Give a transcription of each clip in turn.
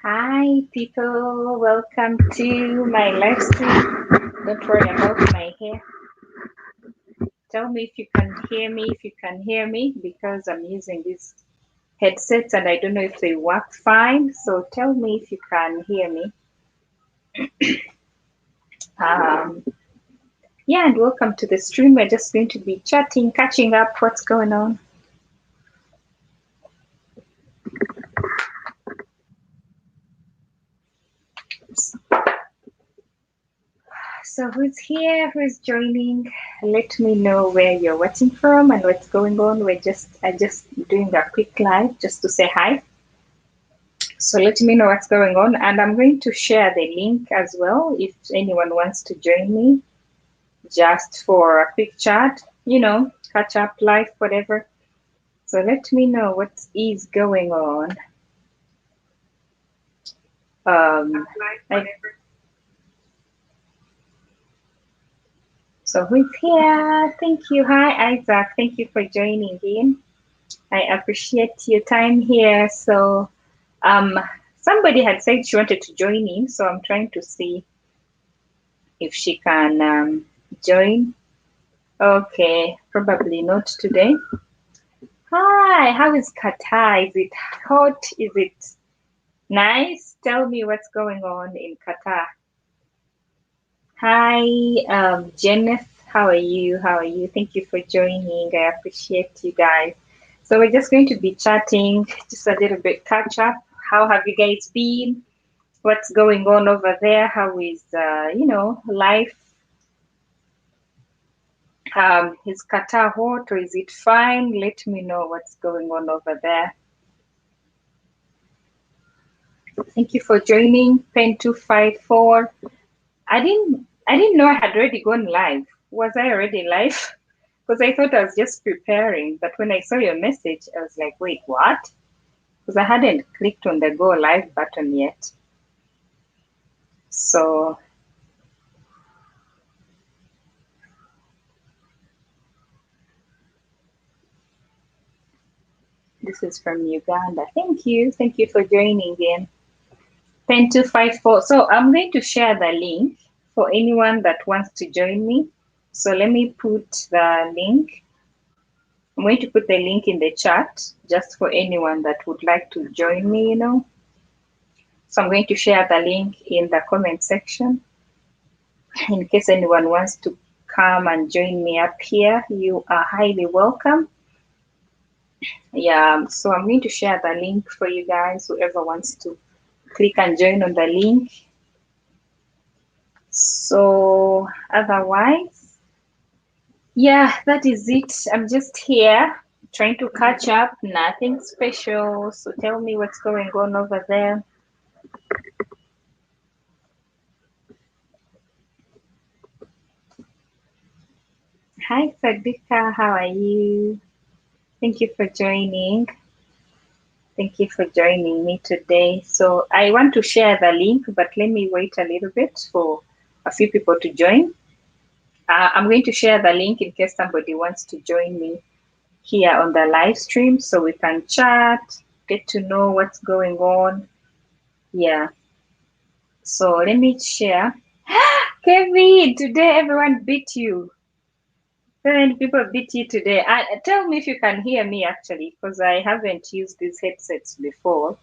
Hi, people. Welcome to my live stream. Don't worry about my hair. Tell me if you can hear me, because I'm using these headsets and I don't know if they work fine. So tell me if you can hear me. Um, yeah, and welcome to the stream. We're just going to be chatting, catching up, what's going on. So who's here? Who's joining? Let me know where you're watching from and what's going on. I just doing a quick live just to say hi. So let me know what's going on, and I'm going to share the link as well if anyone wants to join me just for a quick chat, catch up, life, whatever. So let me know what is going on. I, so who's here? Thank you. Hi, Isaac. Thank you for joining in. I appreciate your time here. So, um, somebody had said she wanted to join in, so I'm trying to see if she can join. Okay, probably not today. Hi, how is Qatar? Is it hot? Is it nice? Tell me what's going on in Qatar. Hi, Jeneth. How are you? How are you? Thank you for joining. I appreciate you guys. So we're just going to be chatting, just a little bit catch up. How have you guys been? What's going on over there? How is life? Is Qatar hot or is it fine? Let me know what's going on over there. Thank you for joining. Pen 254. I didn't know I had already gone live. Was I already live? Because I thought I was just preparing. But when I saw your message, I was like, wait, what? Because I hadn't clicked on the go live button yet. So this is from Uganda. Thank you. Thank you for joining in. Pen 254. So I'm going to share the link for anyone that wants to join me. So let me put the link. I'm going to put the link in the chat just for anyone that would like to join me, So I'm going to share the link in the comment section. In case anyone wants to come and join me up here, you are highly welcome. Yeah, so I'm going to share the link for you guys, whoever wants to click and join on the link. So otherwise, yeah, that is it. I'm just here trying to catch up, nothing special. So tell me what's going on over there. Hi, Sadika, how are you? Thank you for joining. Thank you for joining me today. So I want to share the link, but let me wait a little bit for a few people to join. I'm going to share the link in case somebody wants to join me here on the live stream so we can chat, get to know what's going on. Yeah. So let me share. Kevin, today everyone beat you. So many people beat you today. Tell me if you can hear me actually, because I haven't used these headsets before.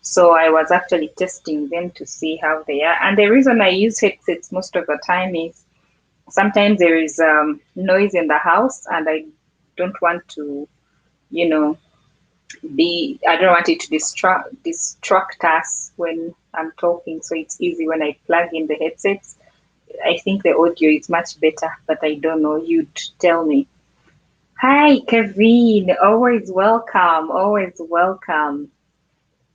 So I was actually testing them to see how they are. And the reason I use headsets most of the time is sometimes there is noise in the house and I don't want to, I don't want it to distract us when I'm talking. So it's easy when I plug in the headsets. I think the audio is much better, but I don't know. You'd tell me. Hi, Kevin. Always welcome. Always welcome.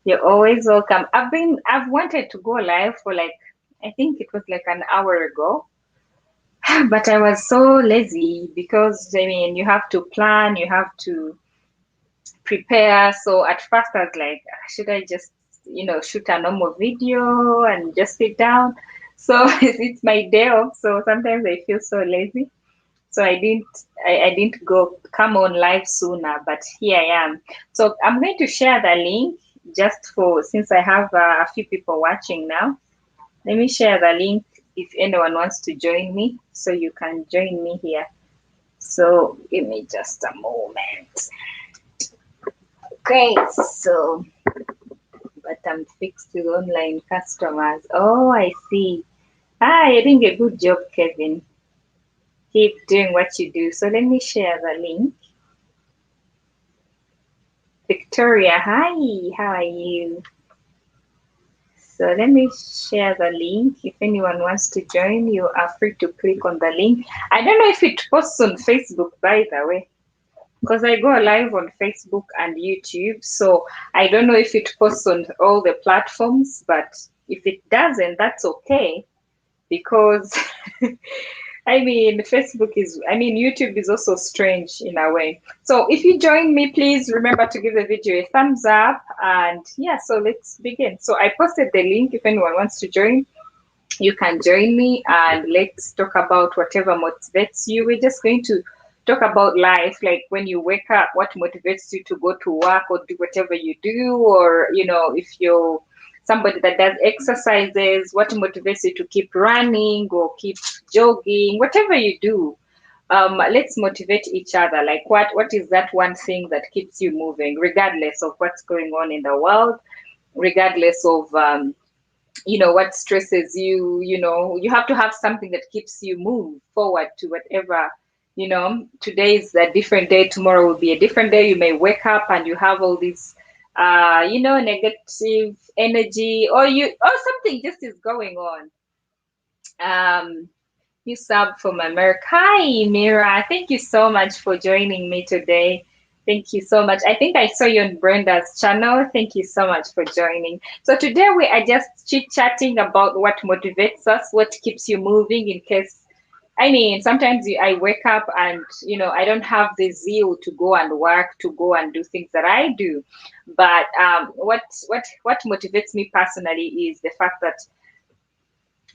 You're always welcome. I've wanted to go live for I think it was like an hour ago, but I was so lazy because, you have to plan, you have to prepare. So at first I was like, should I just, shoot a normal video and just sit down? So it's my day off. So sometimes I feel so lazy. So I didn't go come on live sooner, but here I am. So I'm going to share the link just for, since I have a few people watching now, let me share the link if anyone wants to join me, so you can join me here. So give me just a moment. Okay, so but I'm fixed with online customers. Oh, I see. Ah, you're doing a good job, Kevin. Keep doing what you do. So let me share the link. Victoria, hi, how are you? So let me share the link. If anyone wants to join, you are free to click on the link. I don't know if it posts on Facebook, by the way, because I go live on Facebook and YouTube. So I don't know if it posts on all the platforms, but if it doesn't, that's okay, because YouTube is also strange in a way. So if you join me, please remember to give the video a thumbs up. And yeah, so let's begin. So I posted the link. If anyone wants to join, you can join me and let's talk about whatever motivates you. We're just going to talk about life, like when you wake up, what motivates you to go to work or do whatever you do, or if you're somebody that does exercises, what motivates you to keep running or keep jogging, whatever you do. Let's motivate each other. Like what is that one thing that keeps you moving, regardless of what's going on in the world, regardless of what stresses you. You have to have something that keeps you move forward to whatever. Today is a different day, tomorrow will be a different day. You may wake up and you have all these negative energy, or something just is going on. You sub from America. Hi, Mira. Thank you so much for joining me today. Thank you so much. I think I saw you on Brenda's channel. Thank you so much for joining. So today we are just chit-chatting about what motivates us, what keeps you moving. In case, sometimes I wake up and, I don't have the zeal to go and work, to go and do things that I do. But what motivates me personally is the fact that,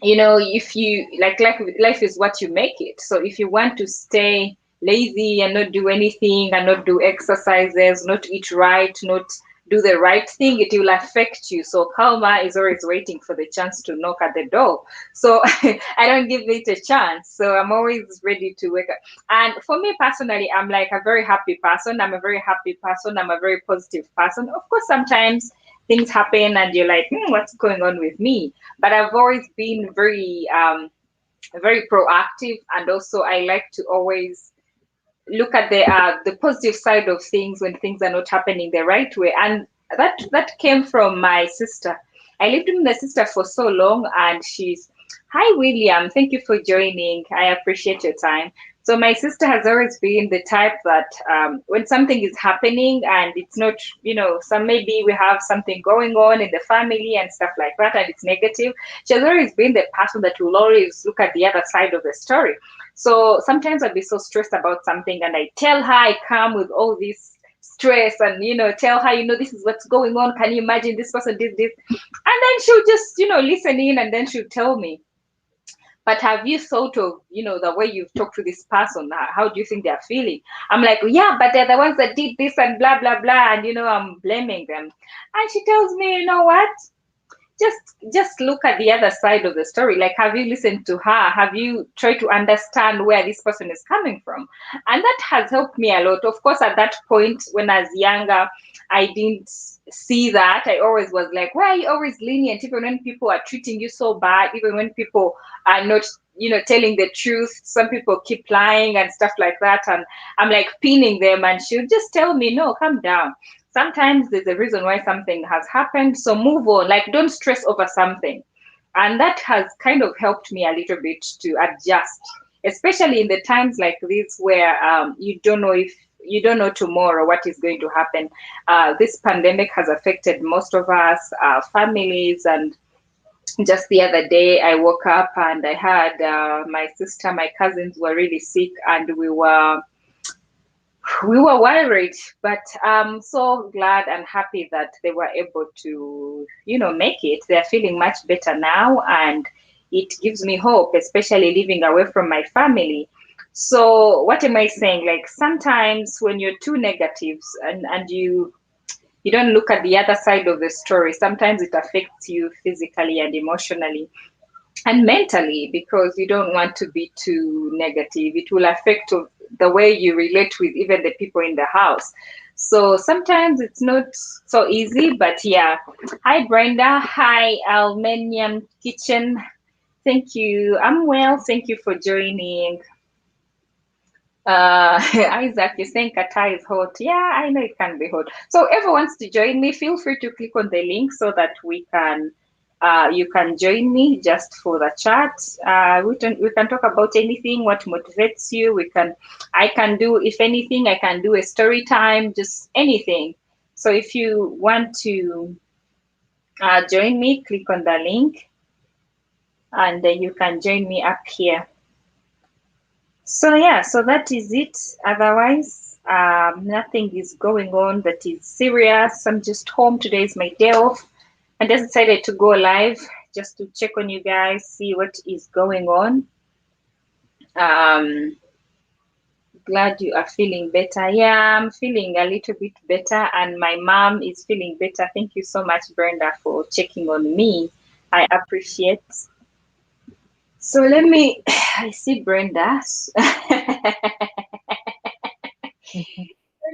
if you like life is what you make it. So if you want to stay lazy and not do anything and not do exercises, not eat right, not do the right thing, it will affect you. So karma is always waiting for the chance to knock at the door. So I don't give it a chance. So I'm always ready to wake up. And for me personally, I'm like a very happy person. I'm a very happy person. I'm a very positive person. Of course, sometimes things happen and you're like, what's going on with me? But I've always been very proactive, and also I like to always look at the positive side of things when things are not happening the right way. And that came from my sister. I lived with my sister for so long, and she's hi William, thank you for joining. I appreciate your time. So my sister has always been the type that when something is happening and it's not, some maybe we have something going on in the family and stuff like that, and it's negative, she has always been the person that will always look at the other side of the story. So sometimes I'd be so stressed about something and I tell her, I come with all this stress and, tell her, this is what's going on. Can you imagine this person did this? And then she'll just, listen in, and then she'll tell me, but have you thought of, the way you've talked to this person? How do you think they're feeling? I'm like, yeah, but they're the ones that did this and blah, blah, blah. And, I'm blaming them. And she tells me, you know what? Just look at the other side of the story. Like, have you listened to her? Have you tried to understand where this person is coming from? And that has helped me a lot. Of course, at that point when I was younger, I didn't see that. I always was like, why are you always lenient, even when people are treating you so bad, even when people are not, telling the truth? Some people keep lying and stuff like that, and I'm like pinning them, and she'll just tell me, no, calm down. Sometimes there's a reason why something has happened, so move on. Like, don't stress over something. And that has kind of helped me a little bit to adjust, especially in the times like this where you don't know tomorrow what is going to happen. This pandemic has affected most of us, families, and just the other day I woke up and I had my sister, my cousins were really sick, and we were worried, but I'm so glad and happy that they were able to, make it. They're feeling much better now, and it gives me hope, especially living away from my family. So what am I saying? Like, sometimes when you're too negative and you don't look at the other side of the story. Sometimes it affects you physically and emotionally and mentally because you don't want to be too negative. It will affect the way you relate with even the people in the house. So sometimes it's not so easy, but yeah. Hi, Brenda. Hi, Armenian Kitchen. Thank you. I'm well. Thank you for joining. Isaac, you're saying Qatar is hot. Yeah, I know it can be hot. So whoever wants to join me, feel free to click on the link so that you can join me just for the chat. We can talk about anything, what motivates you. I can do, if anything, I can do a story time, just anything. So if you want to join me, click on the link and you can join me up here. So yeah, so that is it. Otherwise, nothing is going on that is serious. I'm just home. Today is my day off. I just decided to go live just to check on you guys, see what is going on. Um, Glad you are feeling better. Yeah, I'm feeling a little bit better, and my mom is feeling better. Thank you so much, Brenda, for checking on me. I appreciate. So let me. I see Brenda.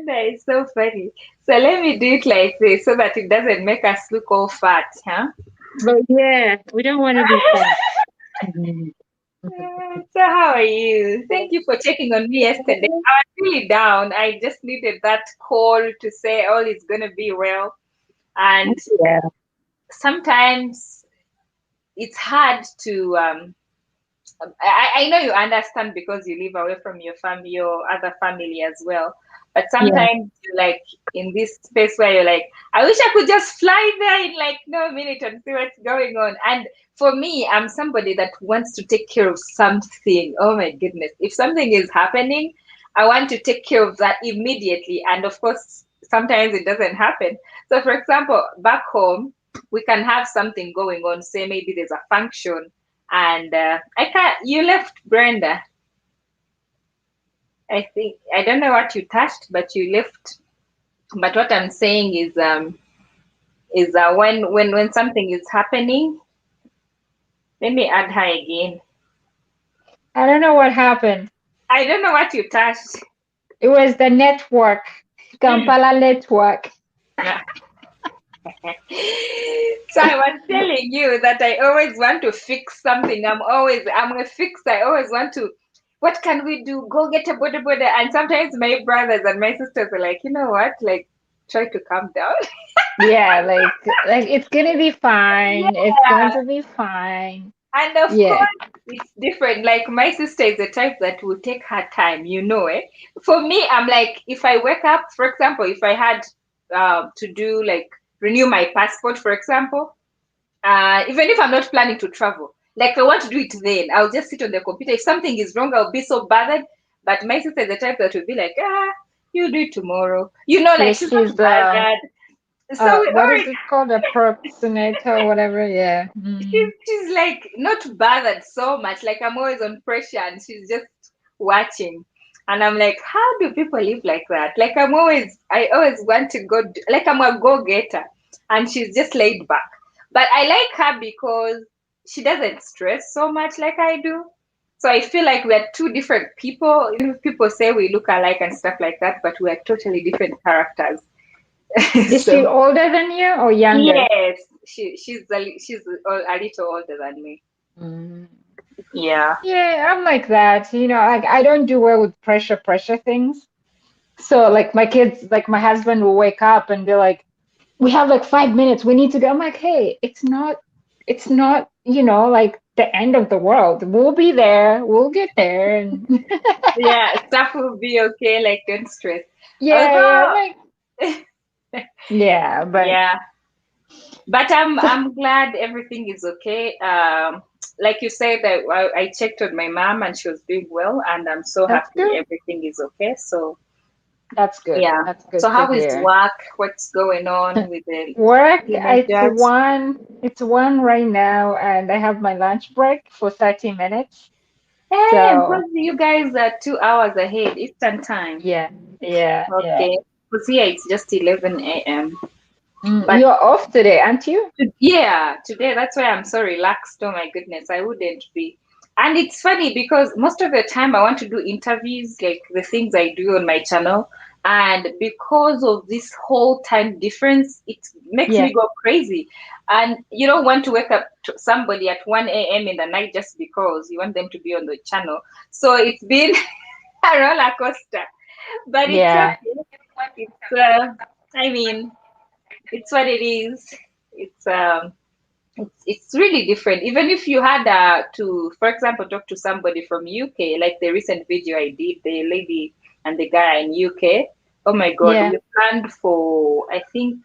That is so funny. So let me do it like this so that it doesn't make us look all fat, huh? But yeah, we don't want to be fat. Mhm. So how are you? Thank you for checking on me yesterday. I was really down. I just needed that call to say all is gonna be well. And Yeah. sometimes it's hard to I know you understand because you live away from your family, your other family as well. But Yeah. sometimes you're like in this space where you're like, I wish I could just fly there in like no minute and see what's going on. And for me, I'm somebody that wants to take care of something. Oh my goodness. If something is happening, I want to take care of that immediately. And of course, sometimes it doesn't happen. So, for example, back home, we can have something going on. Say maybe there's a function and I can't. You left, Brenda. I think I don't know what you touched, but you left. But what I'm saying is when something is happening, let me add her again. I don't know what happened. I don't know what you touched. It was the network, Kampala network. Yeah. So I was telling you that I always want to fix something. I'm a fixer. I always want to. What can we do? Go get a boda. And sometimes my brothers and my sisters are like, you know what? Like, try to calm down. Yeah, like it's gonna be fine. It's going Yeah. to be fine. And of Yeah. course, it's different. Like my sister is the type that will take her time, eh? For me, I'm like, if I wake up, for example, if I had to do like renew my passport, for example, even if I'm not planning to travel, like I want to do it then, I'll just sit on the computer. If something is wrong, I'll be so bothered. But my sister is the type that will be like, you do it tomorrow. Yeah, Like she's not she's bothered. So we what already is it called? A proxenator or whatever. Yeah. Mm. she's like not bothered so much. Like I'm always on pressure and she's just watching. And I'm like, how do people live like that? Like I always want to go, like I'm a go-getter. And she's just laid back. But I like her because she doesn't stress so much like I do. So I feel like we're two different people. You know, people say we look alike and stuff like that, but we're totally different characters. Is she So older than you or younger? yes, she's a little older than me. Mm. Yeah. Yeah, I'm like that. Like I don't do well with pressure things. So like my kids, like my husband will wake up and be like, "We have like 5 minutes. We need to go." I'm like, "Hey, it's not, like the end of the world. We'll be there. We'll get there." And Yeah, stuff will be okay, like don't stress. yeah, I'm Although like, yeah, but yeah, but I'm so I'm glad everything is okay. Like you said, I checked on my mom and she was doing well, and I'm so that's happy good. everything is okay. So That's good. yeah. That's So good to how is hear. work? What's going on with the Work, teenagers? it's one right now, and I have my lunch break for 30 minutes. Hey, So, because you guys are 2 hours ahead Eastern time. yeah, yeah, yeah. Okay. Because here it's just 11 a.m. But You're off today, aren't you? yeah, today that's why I'm so relaxed. Oh my goodness, I wouldn't be. And it's funny because most of the time I want to do interviews, like the things I do on my channel. And because of this whole time difference, it makes Yeah. me go crazy. And you don't want to wake up to somebody at 1 a.m. in the night just because you want them to be on the channel. So it's been a roller coaster. But it's Yeah. okay. It's, I mean, it's what it is. It's it's really different. Even if you had to, for example, talk to somebody from UK, like the recent video I did, the lady and the guy in UK. Oh my God, Yeah. we planned for, I think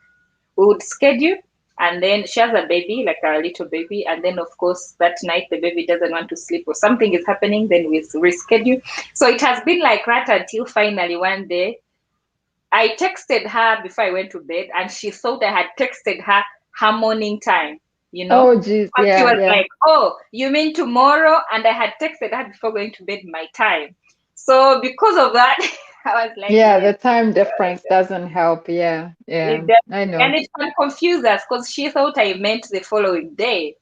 we would schedule, and then she has a baby, like a little baby, and then of course that night the baby doesn't want to sleep or something is happening, then we reschedule. So it has been like that until finally one day I texted her before I went to bed, and she thought I had texted her morning time, you know? Oh, geez. But she Yeah. was Yeah. like, "Oh, you mean tomorrow?" And I had texted her before going to bed my time. So because of that, I was like, Yeah. "Yes, The time difference doesn't help. Yeah. it Yeah. does." I And know. it can confuse us because she thought I meant the following day,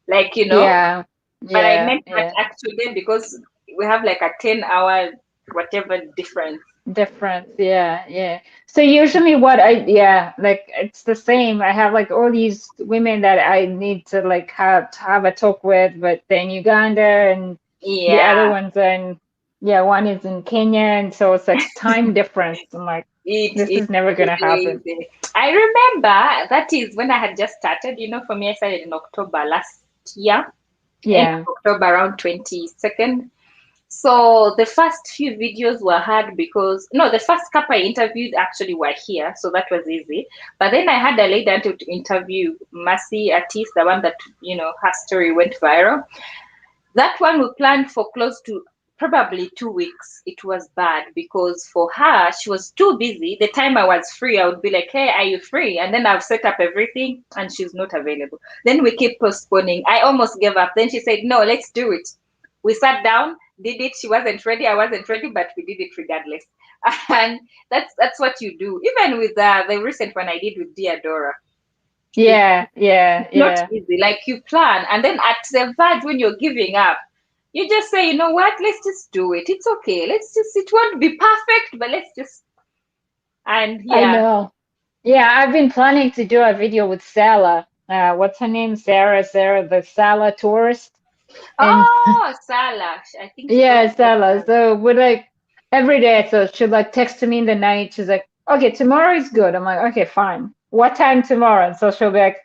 like, Yeah. but I Yeah. meant that Yeah. actual day because we have like a 10-hour whatever difference. Difference. Yeah. Yeah. So usually what yeah, like it's the same. I have like all these women that I need to like have a talk with, but they're in Uganda and the other Yeah. ones are in, yeah, one is in Kenya. And so it's like time difference. I'm like, this It is never gonna really happen. is. I remember that is when I had just started. For me, I started in October last year, end Yeah. of October, around 22nd. So the first few videos were hard because no, the first couple I interviewed actually were here, so that was easy. But then I had a lady to interview, Mercy Artist, the one that her story went viral. That one we planned for close to probably 2 weeks. It was bad because for her, she was too busy. The time I was free, I would be like, "Hey, are you free?" And then I've set up everything and she's not available. Then we keep postponing. I almost gave up. Then she said, "No, let's do it." We sat down, did it. She wasn't ready. I wasn't ready, but we did it regardless. And that's what you do. Even with the recent one I did with Diadora, it's Yeah. Yeah. not Yeah. easy. Like you plan, and then at the verge when you're giving up, you just say, "You know what? Let's just do it. It's okay. Let's just. It won't be perfect, but let's just." And I yeah. know. Yeah, I've been planning to do a video with Sala. What's her name? Sarah, the Sala tourist. And Oh, Salah. I think she calls yeah, herself Stella. Salah. So we're like every day. So she'll like text me in the night. She's like, "Okay, tomorrow is good." I'm like, "Okay, fine. What time tomorrow?" And so she'll be like,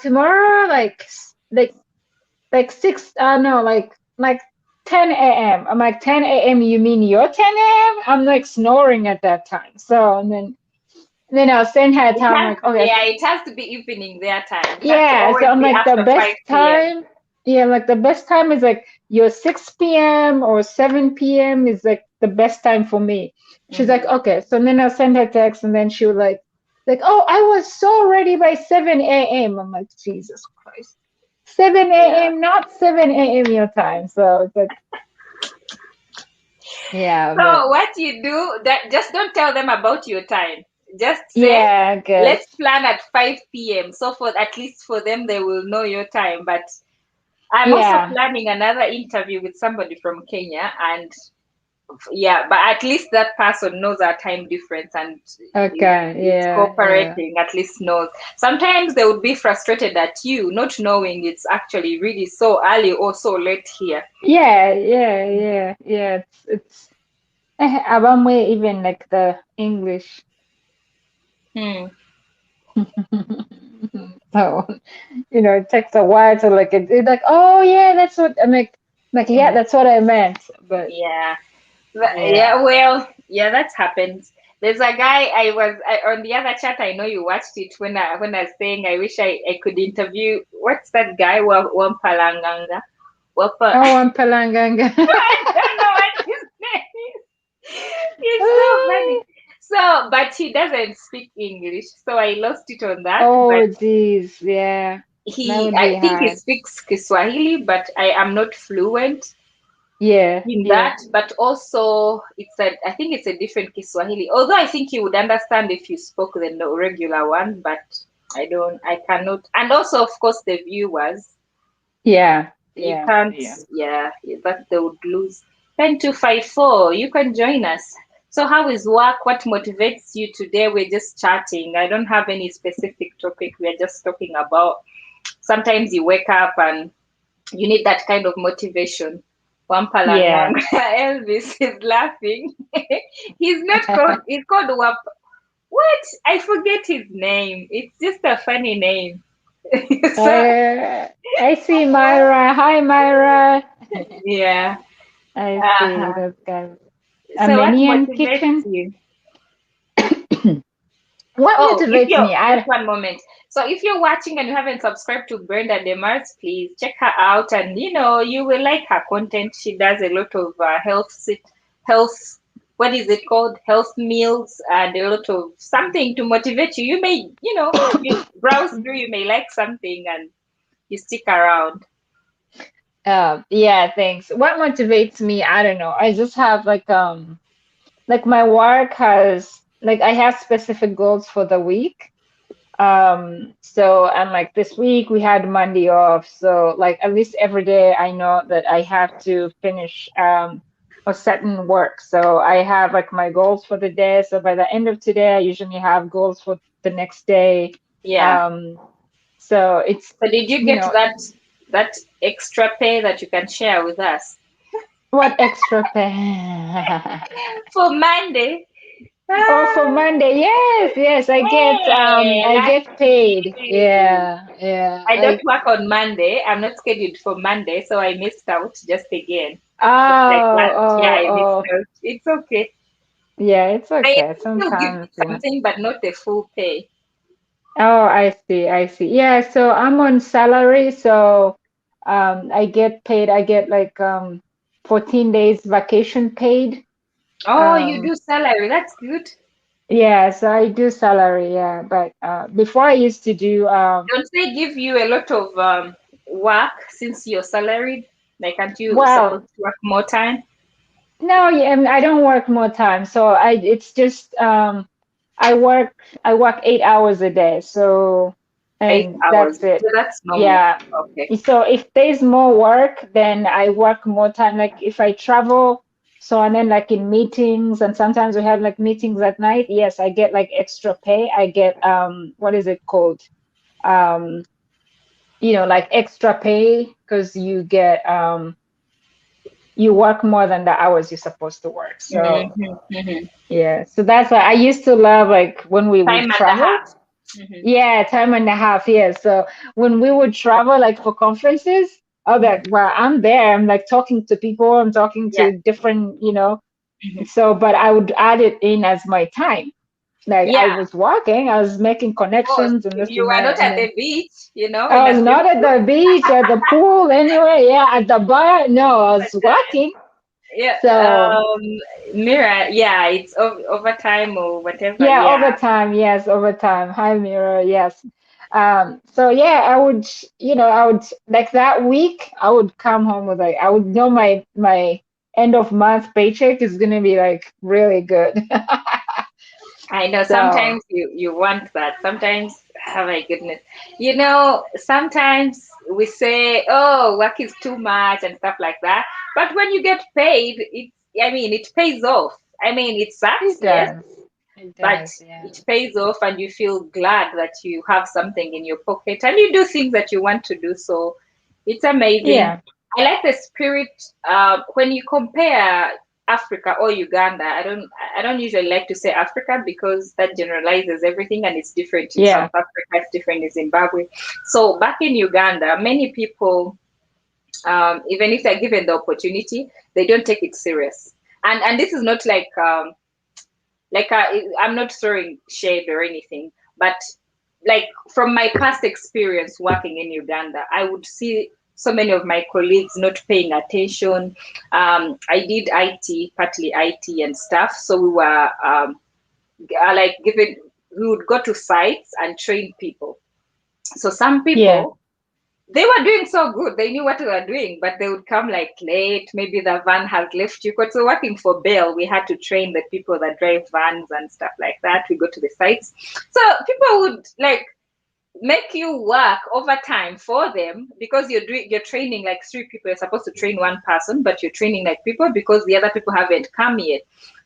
tomorrow like six. No, like 10 a.m." I'm like, 10 a.m. You mean your 10 a.m.? I'm like snoring at that time. So and then I'll send her a It time has, like, "Okay, yeah, it has to be evening their time. It has to yeah." So always I'm be like, the after best 5 p.m. time, yeah, like the best time is like your 6 p.m. or 7 p.m. is like the best time for me. She's like, Hmm. "Okay." So then I'll send her text and then she would like, "Oh, I was so ready by 7 a.m." I'm like, Jesus Christ. 7 Yeah. a.m., not 7 a.m. your time. So it's like, yeah, but So what you do, that just don't tell them about your time. Just say, yeah, I guess. "Let's plan at 5 p.m." So for at least for them, they will know your time. But I'm also Yeah. planning another interview with somebody from Kenya, and yeah, but at least that person knows our time difference and Okay. is Yeah, yeah. cooperating, at least knows. Sometimes they would be frustrated at you not knowing it's actually really so early or so late here. Yeah, yeah, yeah, yeah. It's one way even like the English. Hmm. So, it takes a while to like it's like, oh yeah, that's what I'm like, yeah, Hmm. that's what I meant. But Yeah. yeah. Yeah, well, yeah, that's happened. There's a guy on the other chat. I know you watched it when I was saying I wish I could interview. What's that guy? Wampalanganga. Wapa. Oh, I'm Palanganga. I don't know what his name is. He's so funny. So, but he doesn't speak English, so I lost it on that. But Oh, geez, yeah. That would I be think he hard. speaks Kiswahili, but I am not fluent. Yeah, in yeah, that, but also I think it's a different Kiswahili. Although I think you would understand if you spoke the regular one, but I cannot. And also, of course, the viewers, yeah, you yeah, can't, yeah. yeah, that they would lose. 9254, you can join us. So, how is work? What motivates you today? We're just chatting. I don't have any specific topic. We're just talking about sometimes you wake up and you need that kind of motivation. Wampalangang. Yeah. Elvis is laughing. He's not called, he's called Wap. What? I forget his name. It's just a funny name. So, I see Myra. Hi, Myra. yeah. I see Uh-huh. this guy. So, what Armenian motivates kitchen. you? What Oh, if motivates you're me? just I one moment. So if you're watching and you haven't subscribed to Brenda Demars, please check her out, and you will like her content. She does a lot of health. What is it called? Health meals and a lot of something to motivate you. You may, you browse through. You may like something and you stick around. Yeah, thanks. What motivates me? I don't know. I just have like my work has like I have specific goals for the week. So and like this week we had Monday off. So like at least every day I know that I have to finish a certain work. So I have like my goals for the day. So by the end of today I usually have goals for the next day. Yeah. Um, so it's So did you you get know that extra pay that you can share with us what extra pay. for Monday? Oh, for Ah, Monday. Yes, yes, hey, I get paid. lucky. Yeah, yeah. I don't Like work on Monday. I'm not scheduled for Monday, so I missed out just again. Just like oh, last year, oh, I missed oh. out. It's okay. Yeah, it's I okay. still give you Sometimes, yeah. something, but not the full pay. Oh, I see, I see. Yeah, so I'm on salary, so I get paid. I get like 14 days vacation paid. Oh, you Um do salary. That's good. yeah, so I do salary, yeah. But before I used to do Don't they give you a lot of work since you're salaried? Like, aren't you well, supposed to work more time? no, yeah, I don't work more time. So it's just I work I work 8 hours a day. So Eight and hours. that's it. So that's normal. Yeah. Okay. So if there's more work, then I work more time. Like if I travel, so and then like in meetings and sometimes we have like meetings at night, yes, I get like extra pay. I get what is it called? Um, like extra pay because you work more than the hours you're supposed to work. So Hmm. yeah, so that's why I used to love like when we Time would and a travel. half. Hmm. Yeah, time and a half. Yeah. So when we would travel like for conferences, I'll be Hmm. like, well, I'm there. I'm like talking to people. I'm talking Yeah. to different. Hmm. So, but I would add it in as my time. Like I Yeah. was working, I was making Course, connections and this you and were that, not and at then the beach, in I a was not at beautiful the beach, at the pool, anywhere. Yeah, at the bar. No, I was time. working. Yeah, So Mira, yeah, it's overtime or whatever. yeah, Yeah, overtime. Yes, overtime. Hi, Mira. Yes. So yeah, I would like that week, I would come home with like, I would know my end of month paycheck is gonna be like really good. I know. So Sometimes you want that. Sometimes, oh my goodness, sometimes we say, "Oh, work is too much" and stuff like that. But when you get paid, it pays off. It sucks, it yes, does. It but does. Yeah. it pays off and you feel glad that you have something in your pocket and you do things that you want to do. So it's amazing. Yeah. I like the spirit. When you compare Africa or Uganda, I don't usually like to say Africa because that generalizes everything and it's different in South Yeah. Africa, it's different in Zimbabwe. So back in Uganda, many people, even if they're given the opportunity, they don't take it serious. And this is not like I'm not throwing shade or anything, but like from my past experience working in Uganda, I would see so many of my colleagues not paying attention. I did IT, partly IT and stuff, so we were like given we would go to sites and train people. So some Yeah. people they were doing so good. They knew what they were doing, but they would come like late. Maybe the van has left you. Because we're working for Bell, we had to train the people that drive vans and stuff like that. We go to the sites. So people would like make you work overtime for them because you're training like three people. You're supposed to train one person, but you're training like people because the other people haven't come yet.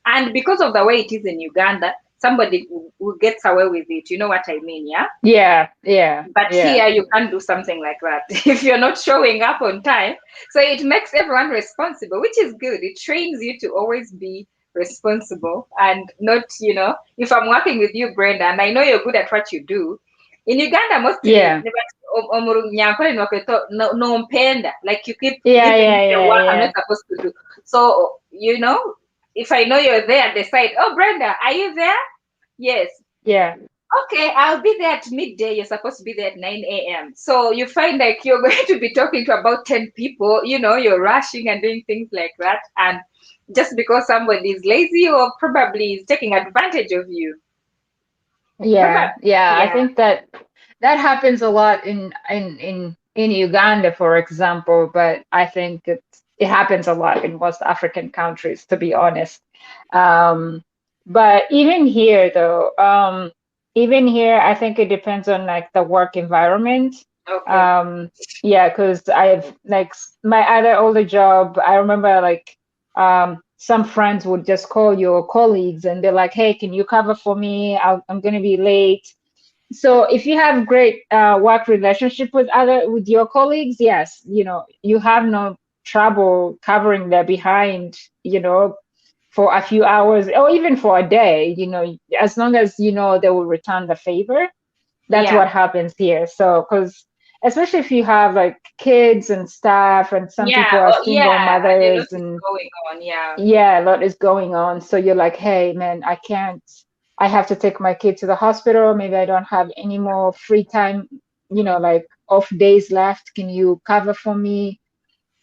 And because of the way it is in Uganda, somebody who gets away with it. You know what I mean? Yeah. Yeah, yeah, But yeah, here you can't do something like that if you're not showing up on time. So it makes everyone responsible, which is good. It trains you to always be responsible and not, if I'm working with you, Brenda, and I know you're good at what you do. In Uganda, mostly, yeah, like you keep yeah, giving me yeah, the yeah, work I'm yeah, not supposed to do. So, if I know you're there at the site, oh, Brenda, are you there? Yes. yeah. Okay, I'll be there at midday. You're supposed to be there at 9 a.m. So you find like you're going to be talking to about 10 people, you're rushing and doing things like that. And just because somebody is lazy or probably is taking advantage of you. Probably, Yeah, yeah. I yeah. think that happens a lot in Uganda, for example, but I think it happens a lot in most African countries, to be honest. Um, but even here, though, even here, I think it depends on like the work environment. Okay. Um, yeah, because I've like my other older job, I remember like some friends would just call your colleagues and they're like, hey, can you cover for me? I'm going to be late. So if you have great work relationship with your colleagues, yes, you have no trouble covering their behind, for a few hours or even for a day, as long as they will return the favor. That's Yeah. what happens here. So, because especially if you have like kids and stuff, and some Yeah. people are Oh, single yeah. And a lot mothers, is and going on. Yeah. yeah, a lot is going on. So you're like, hey, man, I can't, I have to take my kid to the hospital. Maybe I don't have any more free time, like off days left. Can you cover for me?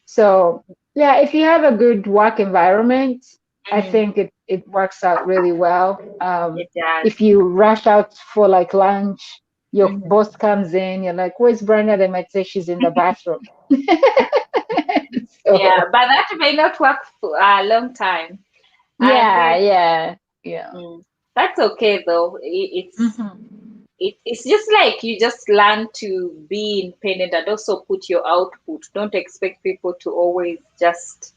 So, yeah, if you have a good work environment, I Mm-hmm. think it works out really well. It does. If you rush out for like lunch, your Mm-hmm. boss comes in, you're like, where's Brenda? They might say she's in the bathroom. Yeah. So, But that may not work for a long time. And yeah, then, yeah, yeah. that's okay though. Hmm. It's just like you just learn to be independent and also put your output. Don't expect people to always just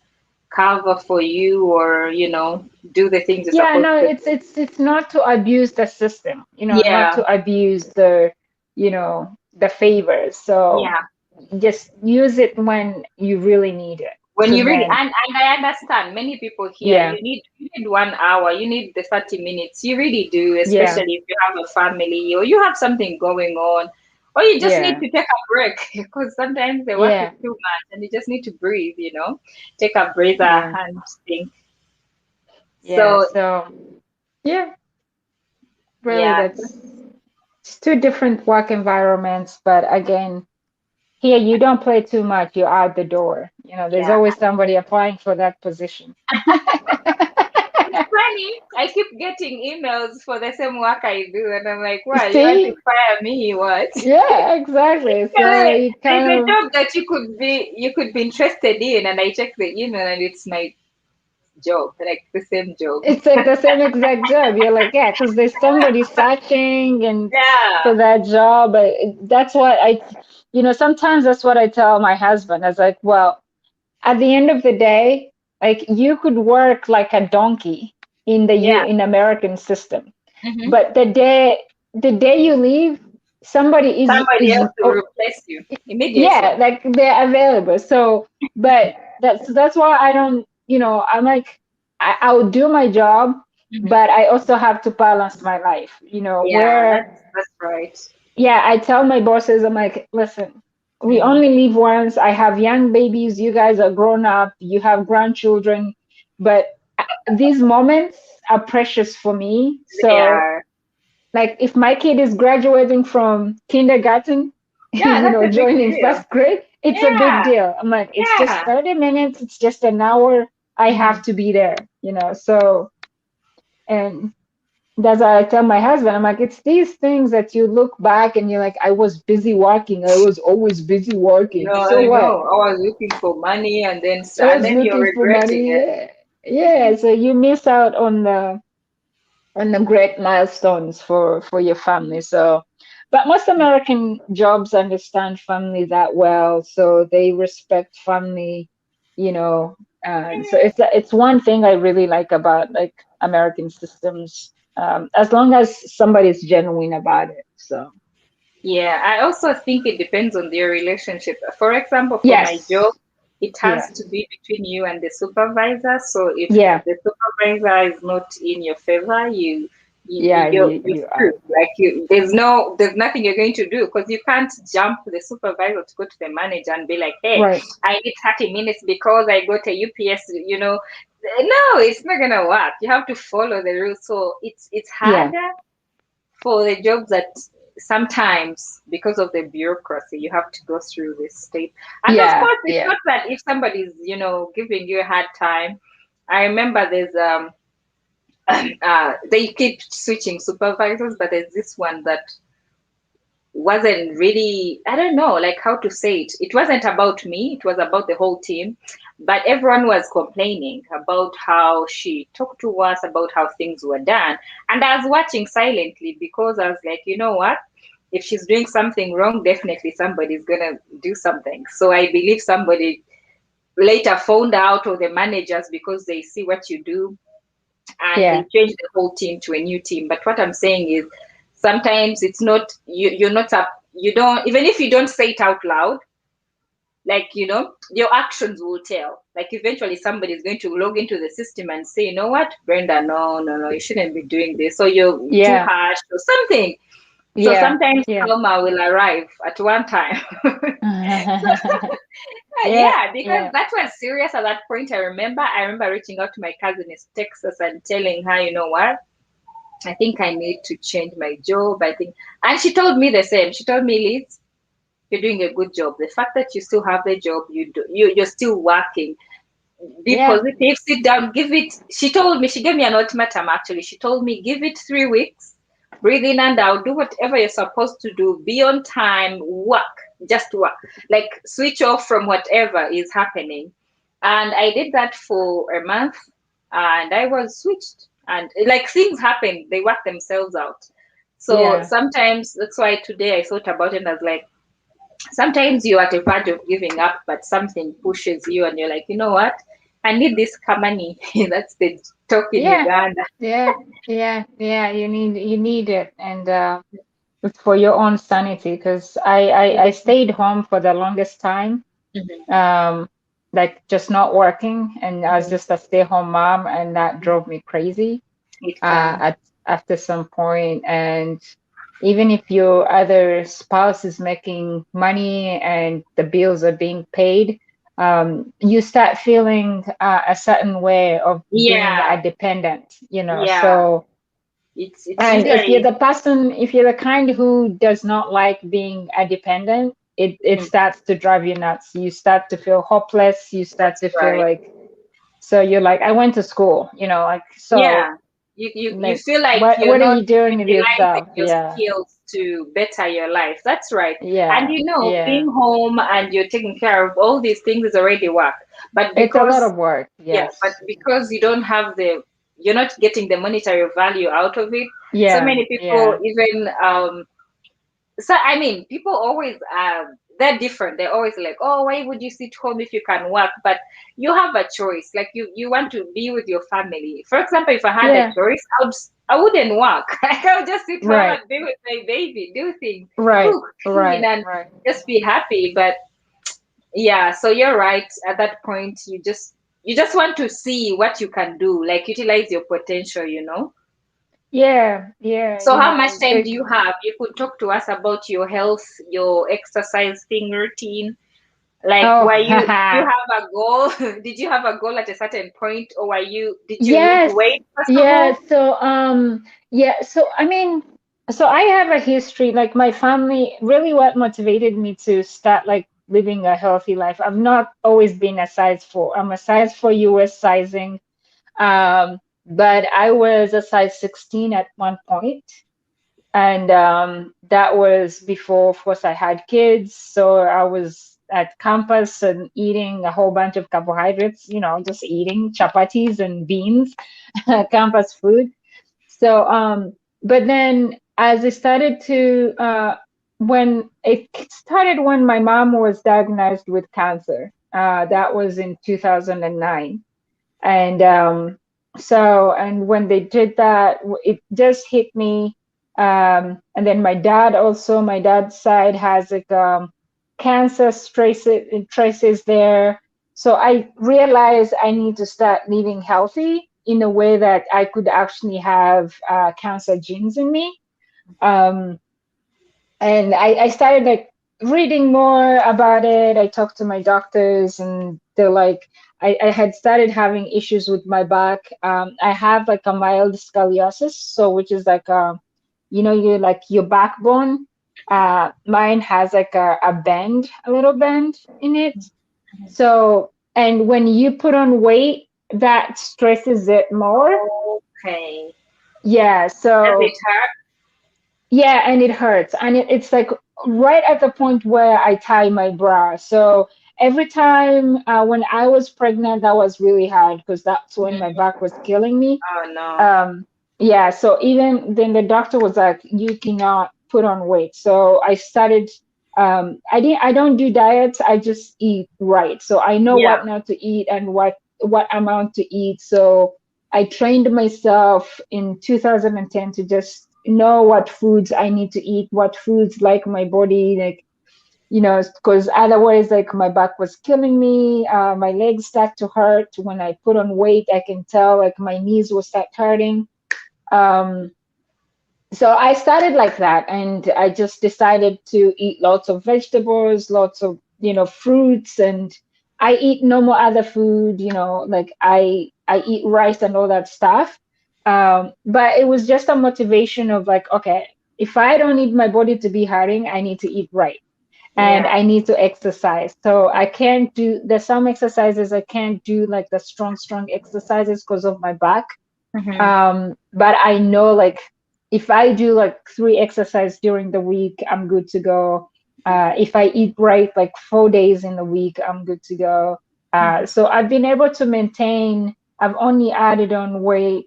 cover for you or do the things you're Yeah, supposed no, to do. it's not to abuse the system, not Yeah. to abuse the favors. So Yeah. just use it when you really need it. When So you really, then, and I understand many people here, yeah, you need 1 hour, you need the 30 minutes, you really do, yeah, especially if you have a family or you have something going on, or you just need yeah, to take a break because sometimes the work is yeah, too much and you just need to breathe, take a breather yeah, and think. yeah. So So yeah, really, yeah, that's it's two different work environments, but again, here you don't play too much, you're out the door. There's yeah. always somebody applying for that position. It's funny. I keep getting emails for the same work I do, and I'm like, "Why you want to See? fire me? What?" Yeah, exactly. So There's you a kind of job that you could be interested in, and I check the email, and it's my job, like the same job. it's like the same exact job. You're like, yeah, because there's somebody searching and Yeah, for that job. That's what sometimes that's what I tell my husband. I was like, well, at the end of the day, like you could work like a donkey yeah. in American system, Hmm. but the day you leave, somebody Somebody is else to replace you immediately. yeah, like they're available. So, but that's why I don't, I'm like, I'll do my job, Hmm. but I also have to balance my life, Yeah, where, that's right. yeah, I tell my bosses, I'm like, listen, we Mm. only live once. I have young babies. You guys are grown up. You have grandchildren, but these moments are precious for me. They So are. like if my kid is graduating from kindergarten, Yeah, that's a big joining deal. first grade, it's a big Yeah, deal. I'm like, it's just yeah. 30 minutes, it's just an hour. I Hmm. have to be there, so and That's what I tell my husband. I'm like, it's these things that you look back and you're like, I was busy working. I was always busy No, working. So I know. what? I was looking for money, and then I was you're looking for regretting money. it. Yeah. Yeah. So you miss out on the great milestones for your family. So, but most American jobs understand family that well, so they respect family, you know. So it's one thing I really like about like American systems, as long as somebody's genuine about it. So Yeah, I also think it depends on their relationship. For example, for my job, yes, it has yeah, to be between you and the supervisor. So if yeah, the supervisor is not in your favor, yeah. you're You screwed. are Like there's nothing you're going to do because you can't jump the supervisor to go to the manager and be like, hey, right. I need 30 minutes because I got a UPS. No, it's not gonna work. You have to follow the rules. So it's Yeah, harder for the jobs that sometimes because of the bureaucracy you have to go through this state. And of yeah, course it's yeah, not that if somebody's giving you a hard time. I remember there's they keep switching supervisors, but there's this one that wasn't really, I don't know like how to say it. It wasn't about me, it was about the whole team, but everyone was complaining about how she talked to us, about how things were done. And I was watching silently because I was like, you know what, if she's doing something wrong, definitely somebody's gonna do something. So I believe somebody later found out, or the managers, because they see what you do, and they yeah, change the whole team to a new team. But what I'm saying is sometimes it's not you're not up, you don't, even if you don't say it out loud, like your actions will tell. Like eventually somebody is going to log into the system and say, you know what, Brenda, no, no, no, you shouldn't be doing this, or you're too yeah, harsh or something. So yeah, sometimes yeah. trauma will arrive at one time. Yeah, Yeah, because yeah, that was serious at that point. I remember reaching out to my cousin in Texas and telling her, you know what, I think I need to change my job. I think, and she told me the same. She told me, Liz, you're doing a good job. The fact that you still have the job, you're still working. Be yeah, positive. Sit down. Give it. She told me. She gave me an ultimatum. Actually, she told me, give it 3 weeks. Breathe in and out. Do whatever you're supposed to do. Be on time. Work. Just work. Like switch off from whatever is happening. And I did that for a month, and I was switched. And like things happen, they work themselves out. So yeah, sometimes that's why today I thought about it and I was like, sometimes you're at a verge of giving up, but something pushes you, and you're like, you know what? I need this money. That's the talk in yeah, Uganda. yeah, yeah, yeah. You need it, and it's for your own sanity. Because I stayed home for the longest time, Mhm, um, like just not working, and I was mhm. just a stay-home mom, and that drove me crazy. It can. At after some point, and even if your other spouse is making money and the bills are being paid, you start feeling a certain way of being Yeah, a dependent, you know. yeah. So, It's and if you're usually. the person, if you're the kind who does not like being a dependent, it Mhm, starts to drive you nuts. You start to feel hopeless. You start that's to feel right. like, so you're like, I went to school, you know, like, so Yeah. You like, feel like you're what are not you doing with utilizing yourself? your Yeah, skills to better your life. That's right. And yeah, yeah. being home and you're taking care of all these things is already work. But It's a lot because of work. Yeah, but Yes. because you don't have you're not getting the monetary value out of it. So Yeah, many people yeah, even so I mean, people always they're different. They're always like, oh, why would you sit home if you can work? But you have a choice. Like you want to be with your family. For example, if I had a yeah. choice, I wouldn't work. Like I would just sit home Right, and be with my baby, do things, right, cook, clean, right, and right. just be happy. But yeah, so you're right. At that point, you just want to see what you can do, like utilize your potential. Yeah, yeah. So You how much know, time do big. you have? You could talk to us about your health, your exercise thing routine. Like, Oh, you haha. have a goal? Did you have a goal at a certain point, or did you lose Yes, weight first of yeah. all? So, yeah. So, I mean, so I have a history. Like my family, really, what motivated me to start like living a healthy life. I've not always been a size 4. I'm a size 4 US sizing. but I was a size 16 at one point, and that was before, of course, I had kids. So I was at campus and eating a whole bunch of carbohydrates, just eating chapatis and beans, campus food. So, but then as it started to, when it started, when my mom was diagnosed with cancer, that was in 2009. And so, and when they did that, it just hit me. And then my dad also, my dad's side has like cancer traces there. So I realized I need to start living healthy in a way that I could actually have cancer genes in me. Um, and I started like reading more about it. I talked to my doctors, and they're like, I had started having issues with my back. I have like a mild scoliosis, so which is like you like your backbone. Mine has like a bend, a little bend in it. So, and when you put on weight, that stresses it more. Okay. Yeah, Does it so hurt? yeah, and it hurts. And it's like right at the point where I tie my bra. So every time when I was pregnant, that was really hard because that's when my Mm. back was killing me. Oh no. Um, yeah, so even then the doctor was like, you cannot put on weight. So I started, I don't do diets, I just eat right. So I know Yeah. what not to eat and what amount to eat. So I trained myself in 2010 to just know what foods I need to eat, what foods like my body, like, because otherwise, like my back was killing me. My legs start to hurt when I put on weight. I can tell, like my knees will start hurting. Um, so I started like that, and I just decided to eat lots of vegetables, lots of fruits, and I eat no more other food. Like I eat rice and all that stuff. But it was just a motivation of like, okay, if I don't need my body to be hurting, I need to eat right, and Yeah. I need to exercise. So I can't do, there's some exercises I can't do, like the strong exercises because of my back. Mm-hmm. But I know, like, if I do like 3 exercise during the week, I'm good to go. If I eat right, like 4 days in the week, I'm good to go. Mm-hmm. So I've been able to maintain. I've only added on weight.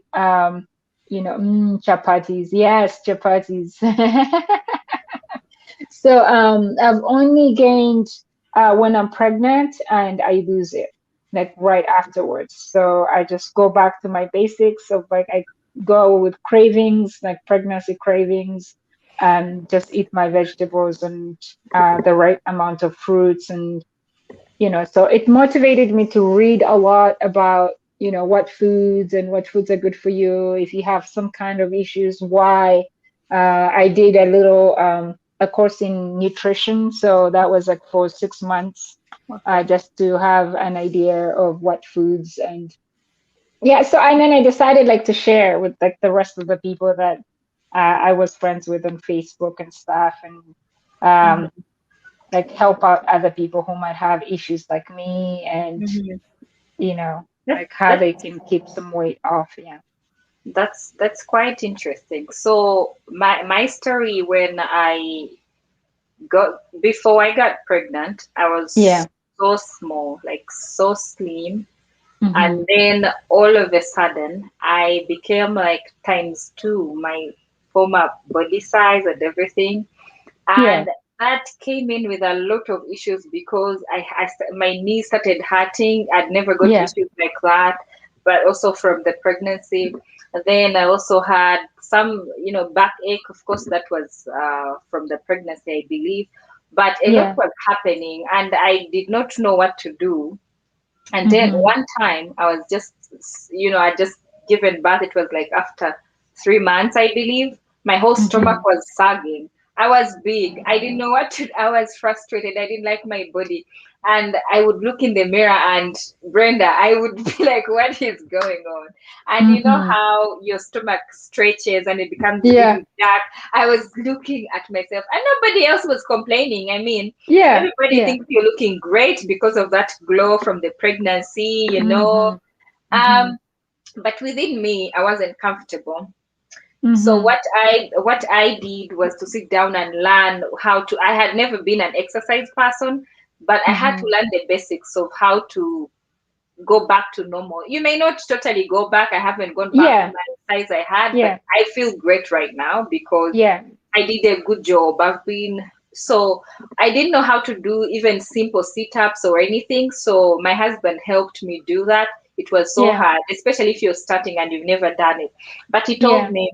Chapatis. Yes, chapatis. So I've only gained when I'm pregnant, and I lose it like right afterwards. So I just go back to my basics of like I go with cravings, like pregnancy cravings, and just eat my vegetables and the right amount of fruits. And so it motivated me to read a lot about what foods and what foods are good for you if you have some kind of issues. Why I did a course in nutrition, so that was like for 6 months, Okay. just to have an idea of what foods. And yeah, so and then I decided like to share with like the rest of the people that I was friends with on Facebook and stuff, and um, Mm-hmm. like help out other people who might have issues like me, and Mm-hmm. That, like how that they can keep some weight off. Yeah. that's quite interesting. So my story, when I got before I got pregnant, I was Yeah. so small, like so slim. Mm-hmm. And then all of a sudden, I became like times two my former body size and everything. Yeah. And that came in with a lot of issues because my knees started hurting. I'd never got Yeah. issues like that, but also from the pregnancy. And then I also had some, backache. Of course, that was from the pregnancy, I believe. But a lot Yeah. was happening, and I did not know what to do. And then Mm-hmm. one time I was just, I just given birth. It was like after 3 months, I believe. My whole Mm-hmm. stomach was sagging. I was big. I didn't know what to, I was frustrated. I didn't like my body. And I would look in the mirror, and Brenda, I would be like, what is going on? And you know Mm-hmm. how your stomach stretches and it becomes Yeah. really dark. I was looking at myself, and nobody else was complaining. I mean, Yeah. everybody Yeah. thinks you're looking great because of that glow from the pregnancy. Mm-hmm. Mm-hmm. Um, but within me, I wasn't comfortable. So Mm-hmm. what I did was to sit down and learn how to. I had never been an exercise person, but I had to Mm-hmm. learn the basics of how to go back to normal. You may not totally go back. I haven't gone back to Yeah. my size I had, but Yeah. I feel great right now because Yeah. I did a good job. I've been so I didn't know how to do even simple sit-ups or anything. So my husband helped me do that. It was so Yeah. hard, especially if you're starting and you've never done it. But he told Yeah. me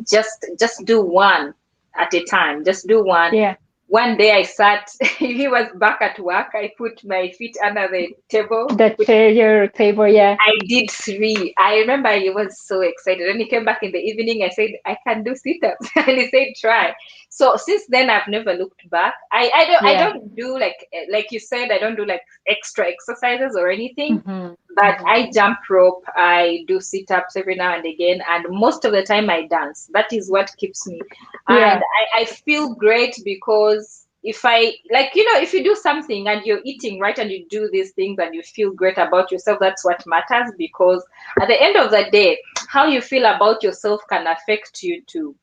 just do one at a time. Just do one. Yeah. One day I sat, he was back at work. I put my feet under the table, The chair, your table. Yeah. I did three. I remember he was so excited. When he came back in the evening, I said, I can do sit-ups. And he said, try. So since then I've never looked back. I Yeah. don't do like you said, I don't do like extra exercises or anything. Mm-hmm. But Mm-hmm. I jump rope, I do sit-ups every now and again, and most of the time I dance. That is what keeps me. And Yeah. I feel great because if I like, if you do something and you're eating right and you do these things and you feel great about yourself, that's what matters. Because at the end of the day, how you feel about yourself can affect you too.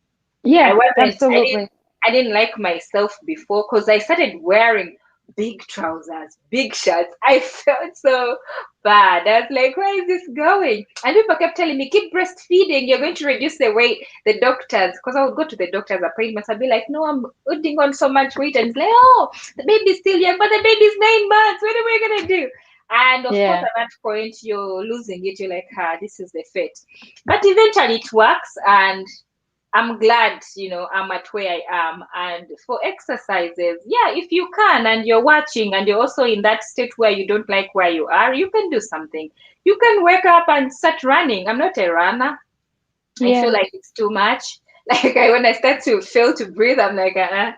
I Yeah. wasn't, I didn't, Absolutely. I didn't like myself before because I started wearing big trousers, big shirts. I felt so bad. I was like, where is this going? And people kept telling me, keep breastfeeding. You're going to reduce the weight. The doctors, because I would go to the doctor's appointments, I'd be like, no, I'm putting on so much weight. And it's like, oh, the baby's still young, but the baby's 9 months. What am I going to do? And of course, Yeah. at that point, you're losing it. You're like, this is the fate. But eventually it works. And I'm glad, I'm at where I am. And for exercises, yeah, if you can and you're watching and you're also in that state where you don't like where you are, you can do something. You can wake up and start running. I'm not a runner. I feel Yeah. like it's too much. Like when I start to fail to breathe, I'm like, growing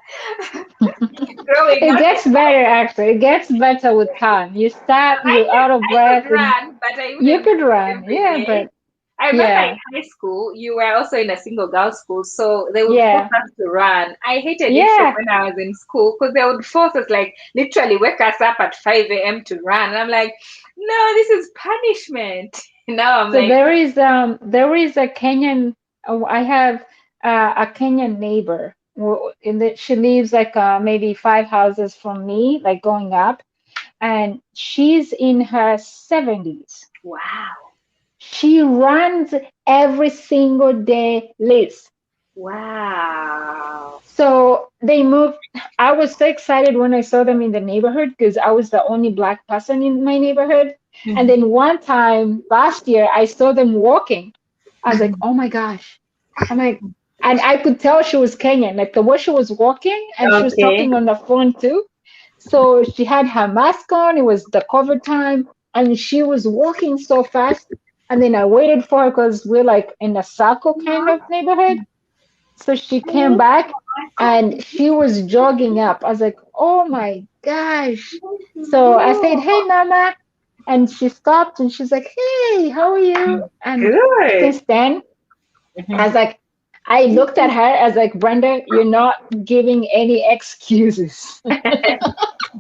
It up, gets better actually. It gets better with time. You start, you're out of I could breath, and run, but I you wouldn't could do it run. every Yeah, day. but I remember in yeah, high school, you were also in a single girls school, so they would force yeah, us to run. I hated it from yeah. when I was in school because they would force us, like, literally wake us up at 5 a.m. to run. And I'm like, no, this is punishment. Now I'm So like, there is a Kenyan. Oh, I have a Kenyan neighbor. In the, she lives like maybe 5 houses from me, like going up, and she's in her 70s. wow, She runs every single day, Liz. wow. So they moved. I was so excited when I saw them in the neighborhood because I was the only black person in my neighborhood. And Mhm. then one time last year, I saw them walking. I was like, oh my gosh. I'm like, and I could tell she was Kenyan, like the way she was walking, and she was Okay. talking on the phone too. So she had her mask on. It was the COVID time, and she was walking so fast. And then I waited for her because we're like in a circle kind of neighborhood. So she came back and she was jogging up. I was like, oh my gosh. So I said, hey, Mama. And she stopped and she's like, hey, how are you? And Good. since then, I Mhm. was like, I looked at her as like, Brenda, you're not giving any excuses.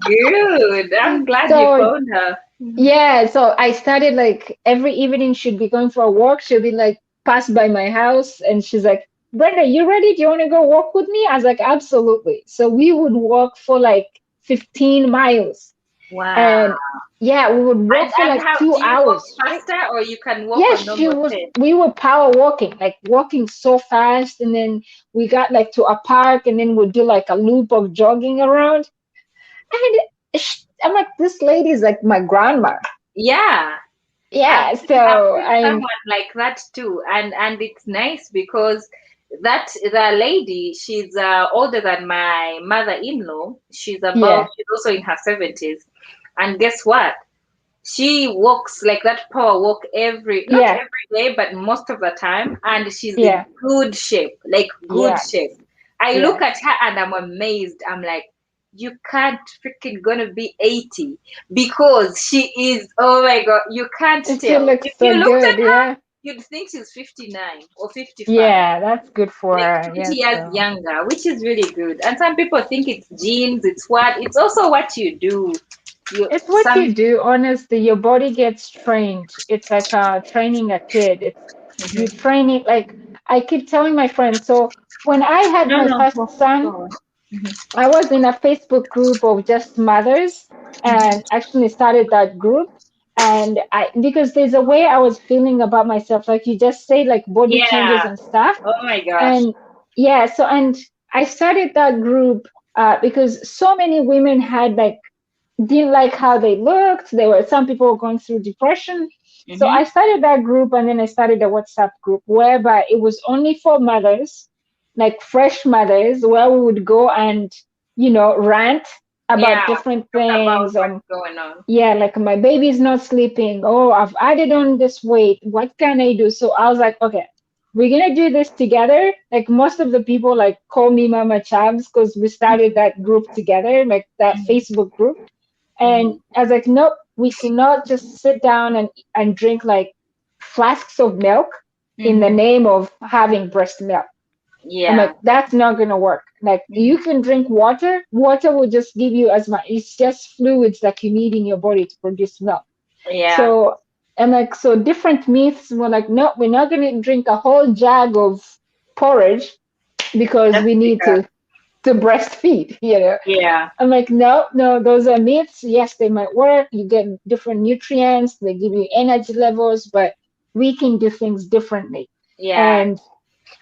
Good. I'm glad you So found her. yeah, so I started like every evening she'd be going for a walk. She'll be like pass by my house and she's like, Brenda, you ready? Do you want to go walk with me? I was like, absolutely. So we would walk for like 15 miles. Wow. And yeah, we would walk for And like how two do you walk hours straight. faster or you can walk Yes, on she normal was, pace? we were power walking, like walking so fast. And then we got like to a park and then we'd do like a loop of jogging around. And I'm like, this lady is like my grandma. Yeah. Yeah, I've so seen I'm someone like that too, and it's nice because the lady, she's older than my mother-in-law. yeah, She's also in her 70s, and guess what? She walks like that power walk not yeah, every day, but most of the time, and she's in yeah, good shape, like good yeah, shape. I look yeah. at her and I'm amazed. I'm like, you can't freaking gonna be 80 because she is, oh my god, you can't And she tell. looks If so you looked at good. her, Yeah, you'd think she's 59 or 55, yeah. That's good for like her. 20 Yeah. years So younger, which is really good. And some people think it's genes, it's what, it's also what you do. You It's what some. you do, honestly. Your body gets trained. It's like training a kid. It's you Mhm. train it like I keep telling my friends. So when I had No, my no, first go son, on. Mhm. I was in a Facebook group of just mothers and Mhm. actually started that group. And I, because there's a way I was feeling about myself, like you just say, like body changes Yeah. and stuff. Oh my gosh. And yeah, so, and I started that group because so many women had like didn't like how they looked. There were some people going through depression. So I Mhm. started that group and then I started a WhatsApp group whereby it was only for mothers, like fresh mothers, where we would go and, rant about Yeah. different Talk about things. what's going on. Yeah, like my baby's not sleeping. Oh, I've added on this weight. What can I do? So I was like, okay, we're gonna do this together. Like most of the people like call me Mama Chavs because we started that group together, like that Mhm. Facebook group. And Mhm. I was like, nope, we cannot just sit down and drink like flasks of milk in the Mhm. name of having breast milk. I'm Yeah. like, that's not gonna work. Like you Mhm. can drink water. Water will just give you as much. It's just fluids that you need in your body to produce milk. Yeah. So and like so different myths were like, no, we're not gonna drink a whole jug of porridge because Just we need because. to breastfeed. Yeah. I'm like, no, no, those are myths. Yes, they might work. You get different nutrients, they give you energy levels, but we can do things differently. Yeah. And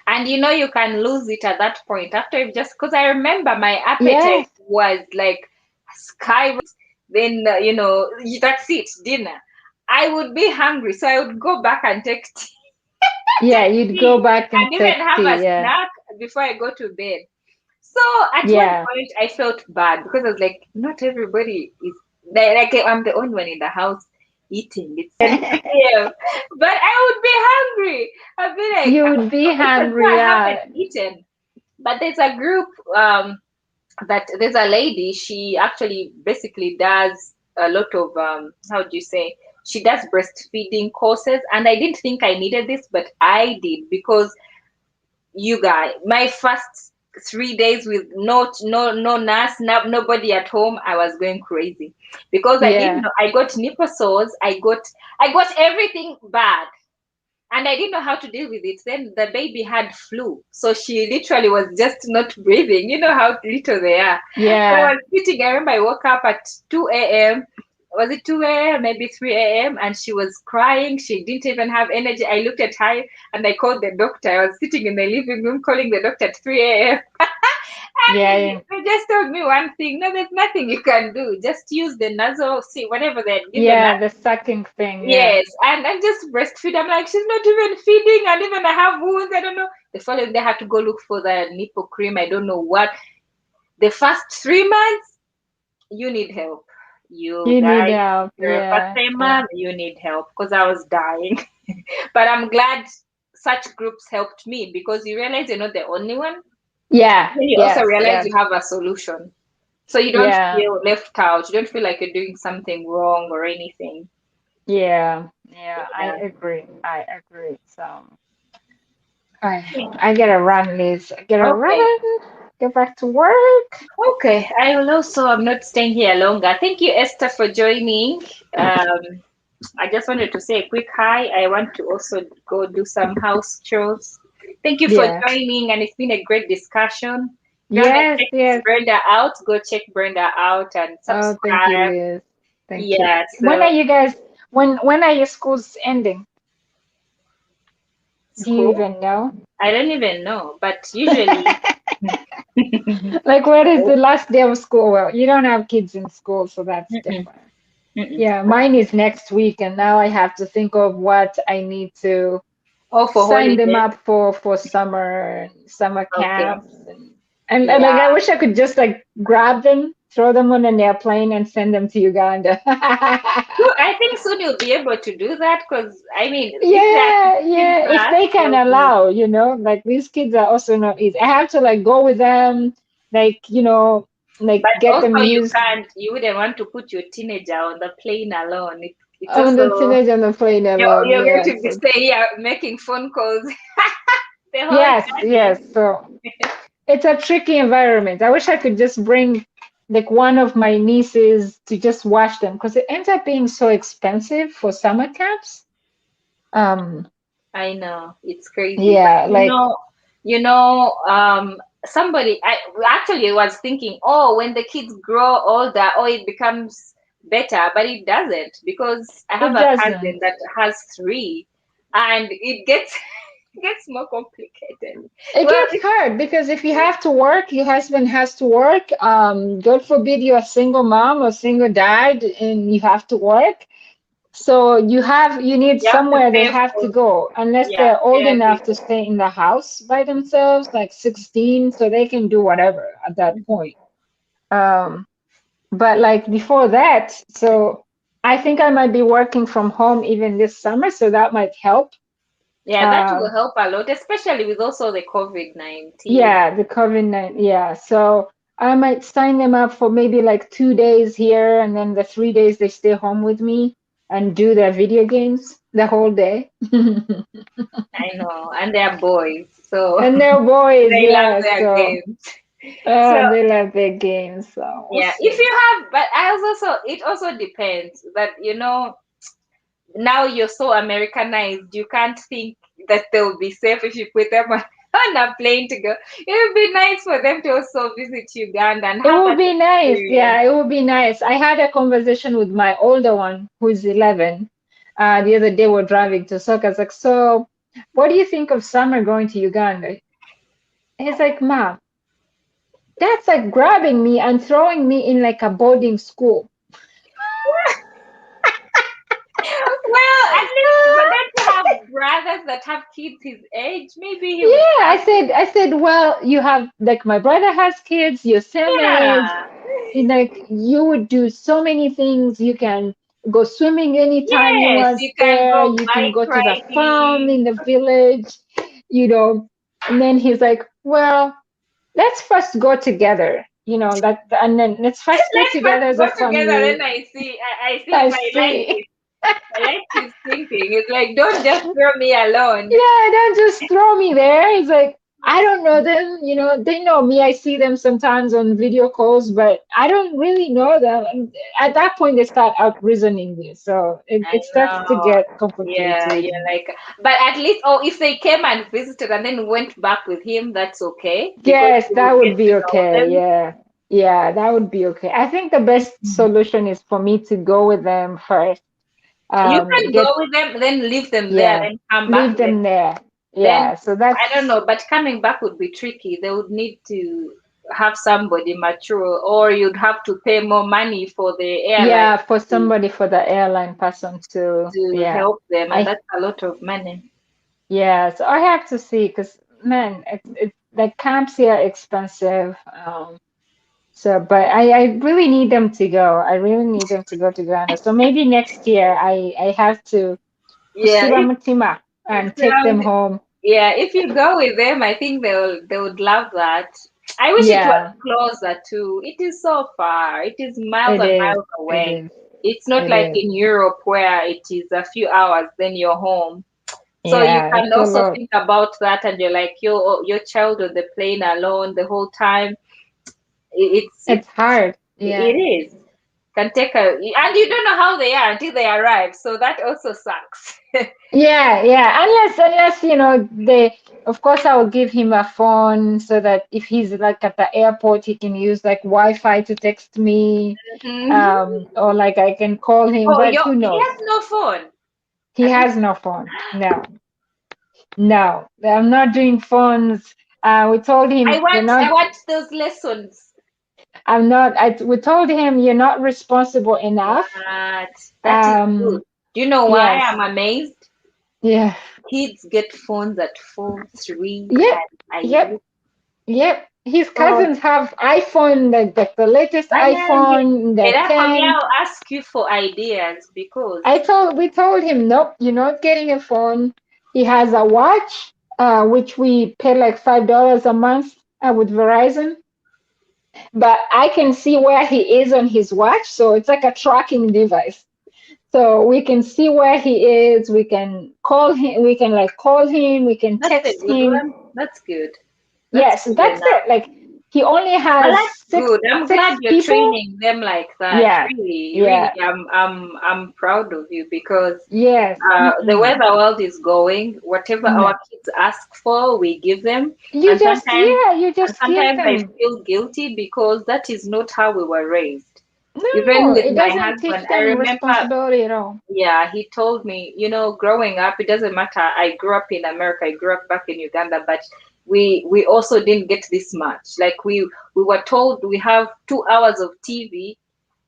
And you can lose it at that point after you just because I remember my appetite yes, was like sky. Then that's it, dinner. I would be hungry, so I would go back and take tea, yeah, take you'd go tea, back and and even take have a tea. Yeah, snack before I go to bed. So at one yeah, point, I felt bad because I was like, not everybody is like I'm the only one in the house eating. It's 10 p.m., but I would be hungry. I'd be like, you would be because I hungry. haven't Yeah, eaten. But there's a group that there's a lady. She actually basically does a lot of how do you say? She does breastfeeding courses, and I didn't think I needed this, but I did because you guys, my first 3 days with no nurse, nobody at home, I was going crazy because I didn't yeah, know. I got nipple sores. I got everything bad and I didn't know how to deal with it. Then the baby had flu, so she literally was just not breathing. You know how little they are. So I yeah, was sitting. I remember I woke up at 2 a.m. Was it 2 a.m., maybe 3 a.m., and she was crying. She didn't even have energy. I looked at her and I called the doctor. I was sitting in the living room calling the doctor at 3 a.m. yeah, And yeah, they just told me one thing: no, there's nothing you can do. Just use the nasal, see whatever they're given. yeah. The sucking thing. Yeah, Yes, and just breastfeed. I'm like, she's not even feeding, and even I have wounds. I don't know. The following day, I had to go look for the nipple cream. I don't know what. The first 3 months, you need help. You you need guys, help. you're a first Yeah, time yeah, mom, you need help because I was dying. But I'm glad such groups helped me because you realize you're not the only one. yeah. Then you also Yes, realize yes, you have a solution. So you don't yeah. feel left out. You don't feel like you're doing something wrong or anything. Yeah, yeah, I Yeah. agree. I agree. So I gotta run, Liz. I gotta Okay. run. Get back to work. Okay, I will also, I'm not staying here longer. Thank you, Esther, for joining. I just wanted to say a quick hi. I want to also go do some house chores. Thank you for Yeah. joining, and it's been a great discussion. If you haven't Yes, checked yes. Brenda out, go check Brenda out and Oh, thank you, subscribe. Liz. Thank you. Yeah, When are so you guys when are your schools ending? Do you school, even know? I don't even know, but usually, Like what is the last day of school? Well, you don't have kids in school, so that's Mm-mm, different. mm-mm. Yeah, mine is next week, and now I have to think of what I need to Oh, for sign them holidays. up for summer Okay. camps and like I Yeah. wish I could just like grab them, throw them on an airplane and send them to Uganda. So I think soon you'll be able to do that because I mean, if they're at Yeah, 16 yeah, if plus, they can they'll be. allow, like these kids are also not easy. I have to like go with them, like, like But get them also, used you wouldn't want to put your teenager on the plane alone. It's on also the teenage on the plane alone. you're going to Yes. be stay here making phone calls the whole Yes, journey. yes. So it's a tricky environment. I wish I could just bring like one of my nieces to just watch them because it ends up being so expensive for summer camps. Um, I know it's crazy, but yeah, like somebody I actually was thinking, oh, when the kids grow older, oh, it becomes better, but it doesn't because I have it a cousin doesn't. that has three, and it gets it gets more complicated. It Well, gets hard because if you have to work, your husband has to work. God forbid you're a single mom or single dad and you have to work. So you need you have to somewhere they pay have to for, go, unless yeah, they're old enough to caregiving. stay in the house by themselves, like 16, so they can do whatever at that point. Um, but like before that, so I think I might be working from home even this summer, so that might help. Yeah, that will Um, help a lot, especially with also the COVID-19. yeah, the COVID-19, yeah. So I might sign them up for maybe like 2 days here, and then the 3 days they stay home with me and do their video games the whole day. I know, and they're boys, so And they're boys, they love yeah. their So games. So they love their games. So we'll yeah, if see. you have, but I also it also depends that now you're so Americanized, you can't think that they'll be safe if you put them on a plane to go. It would be nice for them to also visit Uganda and It have would that be nice. experience. Yeah, it would be nice. I had a conversation with my older one, who's 11. The other day we're driving to Soka. I was like, so what do you think of summer going to Uganda? He's like, Mom, that's like grabbing me and throwing me in like a boarding school. Well, at least for them to have brothers that have kids his age, maybe he would Yeah, have. I said, well, you have like my brother has kids, you're same age, Yeah. like you would do so many things. You can go swimming anytime you Yes, want you can there. go You can bike go to the farm riding. in the village, you know. And then he's like, well, let's first go together, and then let's first go Let's together first as a go together, then family. I see if I I like see. it. I like his thinking. It's like, don't just throw me alone. Yeah, don't just throw me there. It's like, I don't know them, they know me. I see them sometimes on video calls, but I don't really know them. And at that point, they start out reasoning you. So it, I it starts to know. get Yeah, complicated. yeah, like, but at least, oh, if they came and visited and then went back with him, that's okay because Yes, you that would get would to be know okay. them. Yeah. Yeah, that would be okay. I think the best solution is for me to go with them first. You can Get, go with them, then leave them there, yeah, then come back. leave them there. Then Yeah. So I don't that's, know, but coming back would be tricky. They would need to have somebody mature, or you'd have to pay more money for the airline yeah, for to somebody, for the airline person to, yeah. help them, and I that's a lot of money. Yeah, so I have to see because man, it's like camps here are expensive. So but I really need them to go. I really need them to go to Ghana. So maybe next year I have to Yeah, kusiba mutima it and take them sounds. home. Yeah, if you go with them, I think they would love that. I wish it was Yeah, closer too. It is so far. It is miles it and is. miles It away. is. It's not It like is. in Europe where it is a few hours, then you're home. So you Yeah, can it's a also lot. think about that, and you're like your child on the plane alone the whole time. It's hard. It Yeah. is can take a, and you don't know how they are until they arrive. So that also sucks. Yeah, yeah. Unless they. Of course, I will give him a phone so that if he's like at the airport, he can use like Wi-Fi to text me, Mhm. or like I can call him. Oh, But who he knows? has no phone. He At least has no phone. No, no. I'm not doing phones. We told him you're I not. want those lessons. I'm not. We told him you're not responsible enough. That is good. Do you know why Yes. I'm amazed? Yeah. Kids get phones at 4, 3, Yep. and I Yep. look. Yep, his Oh, cousins have iPhone, like the latest yeah. iPhone, the And that for me, 10. I'll ask you for ideas because We told him, nope, you're not getting a phone. He has a watch, which we pay like $5 a month with Verizon, but I can see where he is on his watch, so it's like a tracking device. So we can see where he is. We can call him. We can like call him. We can that's a text good him. one. That's good. That's Yes, good that's it. enough. Like he only Well, has that's good. I'm glad six you're people. training them like that. Yeah, Really, really, yeah, I'm proud of you because yes. the way Mm-mm. the world is going, whatever No. our kids ask for, we give them, You and just, yeah, you and just give sometimes I them. feel guilty because that is not how we were raised. Even No, with it my doesn't teach husband, I them remember, responsibility at all. yeah, he told me, growing up, it doesn't matter. I grew up in America, I grew up back in Uganda, but we also didn't get this much. Like we were told we have 2 hours of TV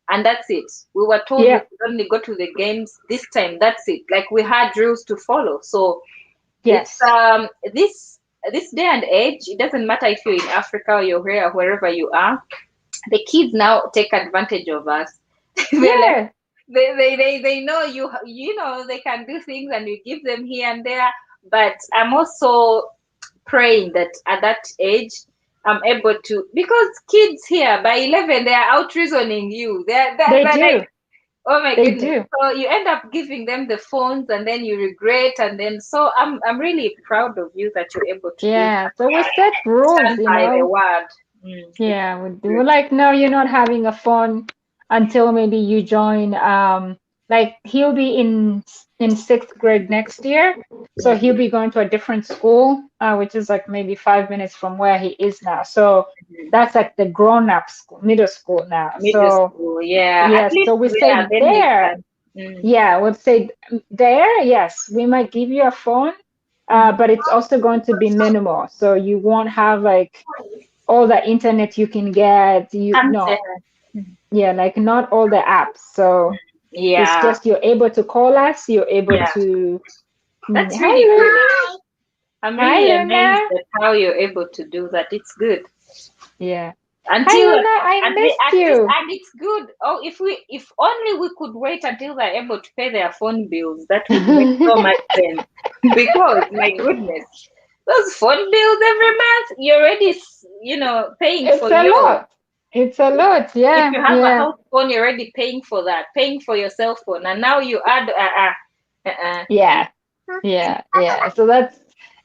and that's it. We were told we Yeah, could only go to the games this time. That's it. Like we had rules to follow. So it's yes, this day and age. It doesn't matter if you're in Africa or you're here or wherever you are. The kids now take advantage of us. They're like yeah. they know they can do things and you give them here and there. But I'm also praying that at that age I'm able to, because kids here by 11 they are out reasoning you. They They're like, do. oh my They goodness. do. So you end up giving them the phones and then you regret, and then so I'm really proud of you that you're able to do Yeah. that. So we set rules, Stand by the word. It's Yeah, we're good. like, no, you're not having a phone until maybe you join. Like he'll be in sixth grade next year, so he'll be going to a different school, which is like maybe 5 minutes from where he is now. So Mhm. that's like the grown-up school, middle school now. Middle So school, yeah. At yes, so least we there, say then they there, can. yeah, we'll say there, yes, we might give you a phone, Mhm. but it's also going to be minimal. So you won't have like all the internet you can get. You Come say no, hi. Mhm. yeah, like not all the apps. So it's Yeah, just you're able to call us. You're able yeah. to. That's Hi, really good. Luna. I'm Hi, really amazed Luna. at how you're able to do that. It's good. Yeah. Hi, Until Luna. I missed at least, you. and it's good. Oh, if only we could wait until they're able to pay their phone bills, that would make so much sense. Because my goodness, those phone bills every month, you're already paying It's for a yours. lot. It's a lot. If Yeah, you have a yeah. house phone, you're already paying for that, paying for your cell phone, and now you add Yeah, yeah, yeah. So that's,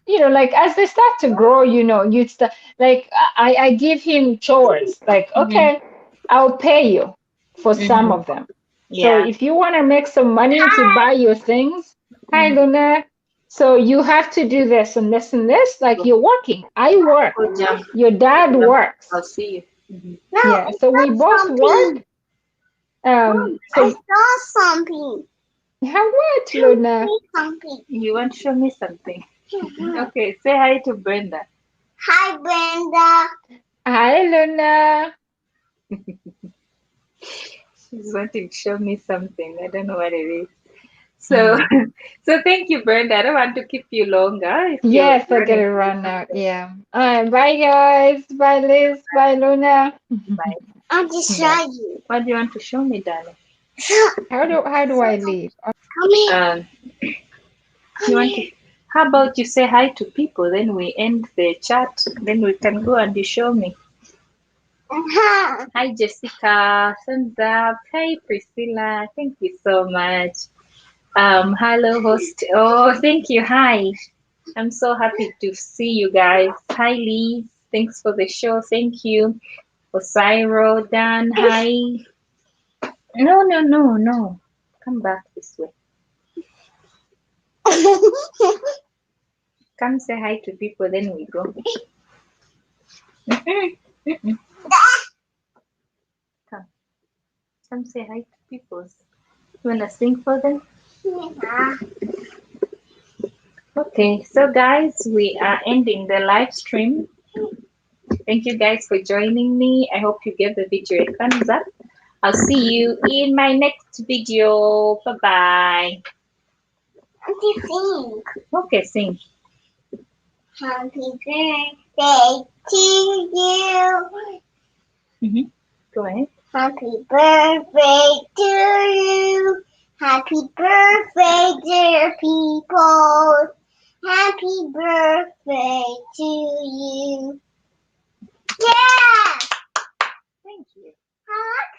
like as they start to grow, you start like I give him chores. Like, hmm okay, I'll pay you for some hmm of them. So yeah. if you want to make some money to buy your things, hi hmm Luna. So you have to do this and this and this. Like you're working. I work. Go jump. Your Go dad jump. works. I'll see you. No, Yeah. it's So we not both work. something. Mom, I So saw something. how what, Show Luna? me something. You want to show me something? Mhm. Okay, say hi to Brenda. Hi, Brenda. Hi Luna. She's wanting to show me something. I don't know what it is. So, Hmm. so thank you, Brenda. I don't want to keep you longer if you're Yes, I running gotta to do run out. something. Yeah. All right. Bye, guys. Bye, Liz. Bye, Luna. Bye. I'll just Bye. show you. What do you want to show me, darling? How do I leave? Come here. Um, you Come want to? here. How about you say hi to people? Then we end the chat. Then we can go and you show me. Uh-huh. Hi, Jessica. Thumbs up. Hi, Priscilla. Thank you so much. Hello, host. Oh, thank you. Hi. I'm so happy to see you guys. Hi, Lee. Thanks for the show. Thank you. Osiro, Dan. Hi. No, no, no, no. Come back this way. Come say hi to people, then we go. Come, come say hi to people. You wanna sing for them? Yeah. Okay, so guys, we are ending the live stream. Thank you guys for joining me. I hope you give the video a thumbs up. I'll see you in my next video. Bye bye. Auntie, sing. Okay, sing. Happy birthday to you. hmm Go ahead. Happy birthday to you. Happy birthday, dear people. Happy birthday to you. Yeah! Thank you. Huh?